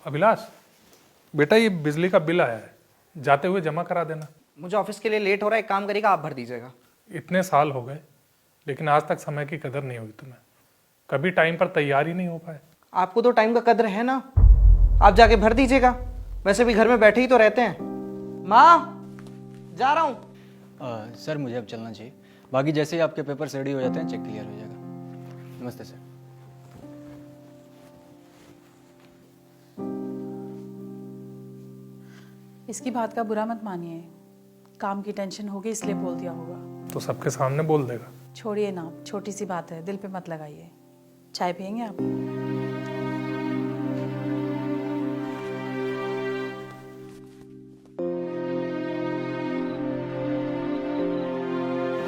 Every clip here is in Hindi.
अभिलाष, बेटा ये बिजली का बिल आया है, जाते हुए जमा करा देना। मुझे ऑफिस के लिए लेट हो रहा है, एक काम करिएगा, आप भर दीजिएगा। इतने साल हो गए लेकिन आज तक समय की कदर नहीं हुई तुम्हें। कभी टाइम पर तैयार ही नहीं हो पाए। आपको तो टाइम का कद्र है ना, आप जाके भर दीजिएगा। वैसे भी घर में बैठे ही तो रहते हैं। माँ, जा रहा हूँ। सर मुझे अब चलना चाहिए। बाकी जैसे ही आपके पेपर्स रेडी हो जाते हैं चेक क्लियर हो जाएगा। नमस्ते सर। इसकी बात का बुरा मत मानिए, काम की टेंशन होगी इसलिए बोल दिया होगा। तो सबके सामने बोल देगा। छोड़िए ना, छोटी सी बात है, दिल पे मत लगाइए। चाय पियेंगे आप?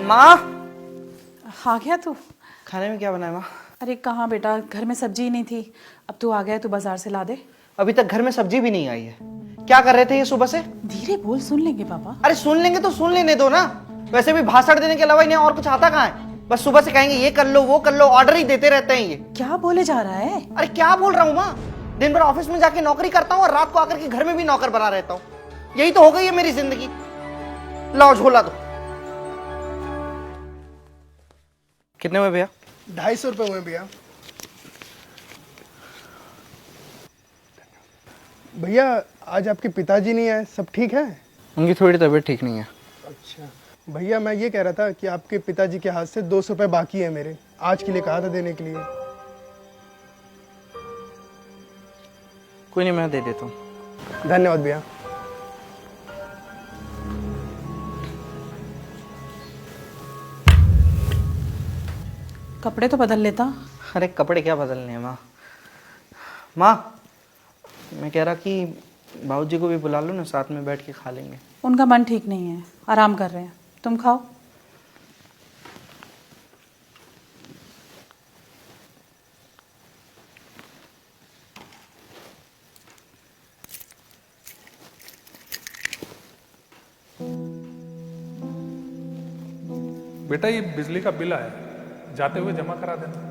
माँ, आ गया तू? खाने में क्या बनाया माँ? अरे कहाँ बेटा, घर में सब्जी ही नहीं थी। अब तू आ गया है तो बाजार से ला दे। अभी तक घर में सब्जी भी नहीं आई है। क्या कर रहे थे ये सुबह से? धीरे बोल, सुन लेंगे पापा। अरे सुन लेंगे तो सुन लेने दो ना। वैसे भी भाषण देने के अलावा इन्हें और कुछ आता कहाँ है? बस सुबह से कहेंगे ये कर लो वो कर लो, ऑर्डर ही देते रहते हैं ये। क्या बोले जा रहा है? अरे क्या बोल रहा हूँ माँ, दिन भर ऑफिस में जाके नौकरी करता हूँ और रात को आकर के घर में भी नौकर बना रहता हूँ। यही तो हो गई है मेरी जिंदगी। लाओ झोला दो। कितने में भैया? 250 रुपये हुए भैया। भैया आज आपके पिताजी नहीं आए, सब ठीक है? उनकी थोड़ी तबीयत ठीक नहीं है। अच्छा भैया, मैं ये कह रहा था कि आपके पिताजी के हाथ से 200 रुपये बाकी है मेरे, आज के लिए कहा था देने के लिए। कोई नहीं, मैं दे देता हूँ। धन्यवाद भैया। कपड़े तो बदल लेता। अरे कपड़े क्या बदलने हैं माँ। माँ, मैं कह रहा कि बाबूजी को भी बुला लो ना, साथ में बैठ के खा लेंगे। उनका मन ठीक नहीं है, आराम कर रहे हैं। तुम खाओ। बेटा ये बिजली का बिल आया है, जाते हुए जमा करा देना।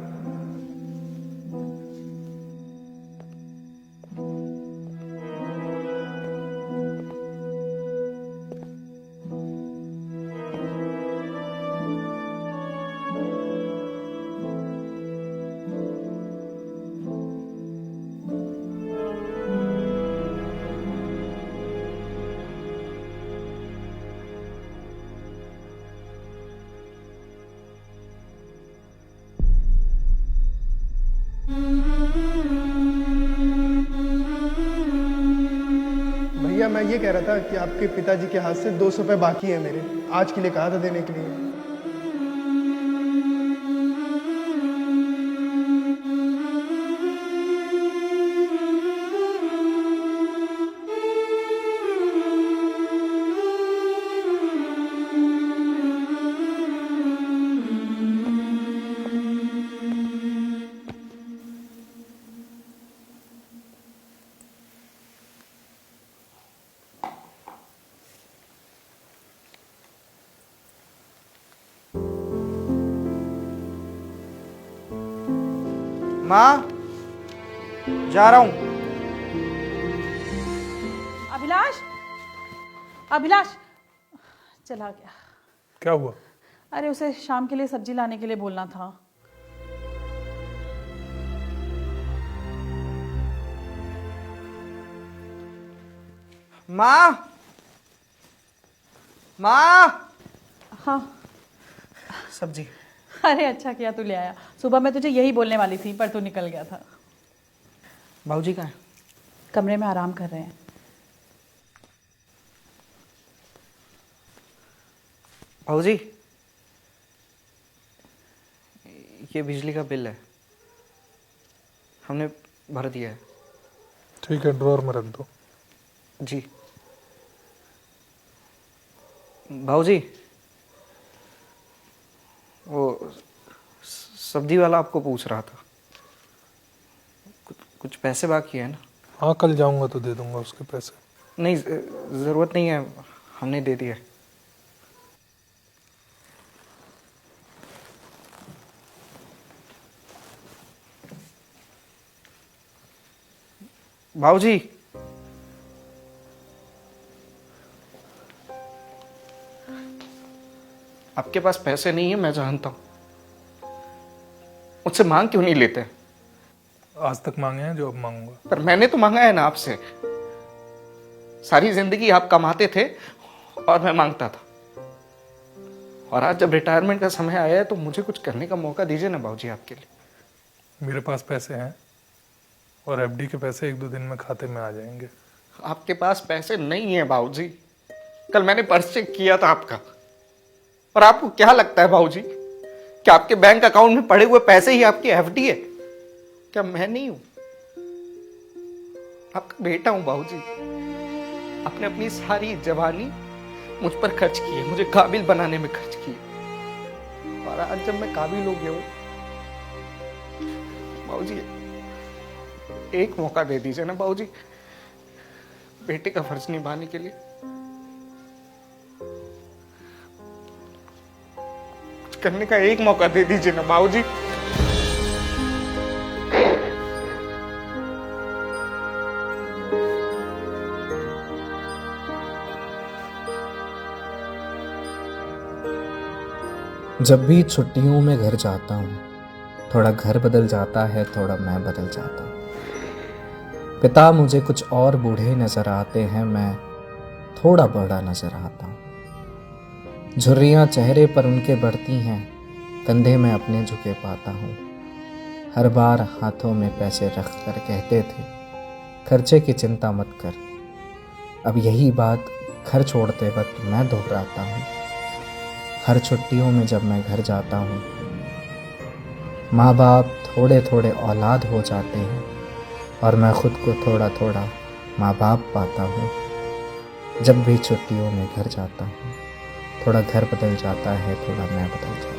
भैया मैं ये कह रहा था कि आपके पिताजी के हाथ से 200 रुपये बाकी है मेरे, आज के लिए कहा था देने के लिए। माँ, जा रहा हूँ। अभिलाष, अभिलाष चला गया। क्या हुआ? अरे उसे शाम के लिए सब्जी लाने के लिए बोलना था। माँ, माँ, हाँ। सब्जी। अरे अच्छा किया तू ले आया, सुबह मैं तुझे यही बोलने वाली थी पर तू निकल गया था। बाबूजी कहाँ हैं? कमरे में आराम कर रहे हैं। बाबूजी, ये बिजली का बिल है, हमने भर दिया है। ठीक है, ड्रॉर में रख दो। जी। बाबूजी, वो सब्जी वाला आपको पूछ रहा था, कुछ पैसे बाकी है ना? हाँ, कल जाऊंगा तो दे दूंगा उसके पैसे। नहीं, ज़रूरत नहीं है, हमने दे दिया है। बाबूजी, आपके पास पैसे नहीं है, मैं जानता हूं। मुझसे मांग क्यों नहीं लेते? आज तक मांगे हैं जो अब मांगूंगा। पर मैंने तो मांगा है ना आपसे। सारी जिंदगी आप कमाते थे और मैं मांगता था, और आज जब रिटायरमेंट का समय आया है तो मुझे कुछ करने का मौका दीजिए ना बाबूजी आपके लिए। मेरे पास पैसे हैं और एफडी के पैसे 1-2 दिन में खाते में आ जाएंगे। आपके पास पैसे नहीं है बाबूजी। कल मैंने पर्स चेक किया था आपका, और आपको क्या लगता है बाबूजी कि आपके बैंक अकाउंट में पड़े हुए पैसे ही आपकी एफडी है? क्या मैं नहीं हूं? आपका बेटा हूं बाबूजी। आपने अपनी सारी जवानी मुझ पर खर्च की है, मुझे काबिल बनाने में खर्च की है, और आज जब मैं काबिल हो गया हूं बाबूजी, एक मौका दे दीजिए ना बाबूजी, बेटे का फर्ज निभाने के लिए। कुछ करने का एक मौका दे दीजिए ना बाबूजी। जब भी छुट्टियों में घर जाता हूँ, थोड़ा घर बदल जाता है, थोड़ा मैं बदल जाता हूँ। पिता मुझे कुछ और बूढ़े नजर आते हैं, मैं थोड़ा बड़ा नजर आता हूँ। झुर्रियाँ चेहरे पर उनके बढ़ती हैं, कंधे में अपने झुके पाता हूँ। हर बार हाथों में पैसे रख कर कहते थे, खर्चे की चिंता मत कर। अब यही बात घर छोड़ते वक्त मैं दोहराता हूँ। हर छुट्टियों में जब मैं घर जाता हूँ, माँ बाप थोड़े थोड़े औलाद हो जाते हैं, और मैं खुद को थोड़ा थोड़ा माँ बाप पाता हूँ। जब भी छुट्टियों में घर जाता हूँ, थोड़ा घर बदल जाता है, थोड़ा मैं बदल जाता हूँ।